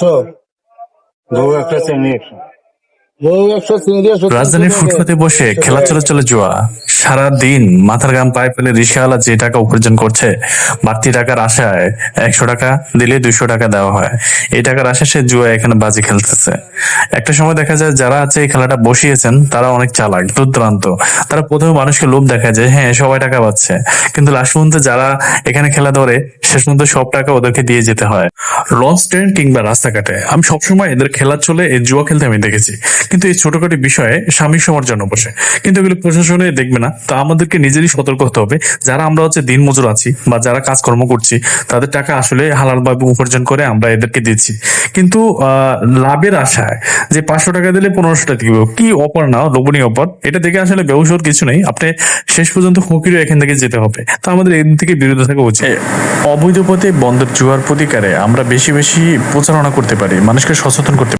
তো বউ একটা চিংড়ি একশো। বউ একশো চিংড়ি একশো। রাজধানীর ফুটপাতে বসে খেলা চলে জুয়া। সারা দিন মাথার ঘাম পায়ে ফেলে রিক্সাওয়ালা যে টাকা উপার্জন করছে, বাড়তি টাকার আশায় 100 টাকা দিলে 200 টাকা দেওয়া হয়। এই টাকার আশায় সে জুয়া এখানে বাজি খেলতেছে। একটা সময় দেখা যায় যারা আছে এই খেলাটা বসিয়েছেন তারা অনেক চালাক দুর্দান্ত। তারা প্রথমে মানুষকে লোভ দেখা যায়, হ্যাঁ সবাই টাকা পাচ্ছে, কিন্তু লাস্ট পর্যন্ত যারা এখানে খেলা ধরে শেষ পর্যন্ত সব টাকা ওদেরকে দিয়ে যেতে হয়। লঞ্চ ট্রেন কিংবা রাস্তাঘাটে আমি সবসময় এদের খেলা চলে এই জুয়া খেলতে আমি দেখেছি, কিন্তু এই ছোটখাটো বিষয়ে সাময়িক সময়ের জন্য বসে, কিন্তু এগুলো প্রশাসনে দেখবে না। তা আমাদেরকে নিজেরই সতর্ক হতে হবে, যারা আমরা দিন মজুর আছি বা যারা কাজকর্ম করছি তাদের টাকা আসলে হালাল ভাবে উপার্জন করে আমরা এদেরকে দিচ্ছি, কিন্তু লাভের আশায় যে 500 টাকা দিলে 1500 টাকা দিব, কি অফার না লোভনীয় অফার, এটা দেখে আসলে বেউসর কিছু নেই। আপনি শেষ পর্যন্ত ফকিরও এখান থেকে যেতে হবে। তো আমাদের এদিক থেকে বিরত থাকা উচিত। অবৈধ পথে বন্ধের জুয়ার প্রতিকারে আমরা বেশি বেশি প্রচারণা করতে পারি, মানুষকে সচেতন করতে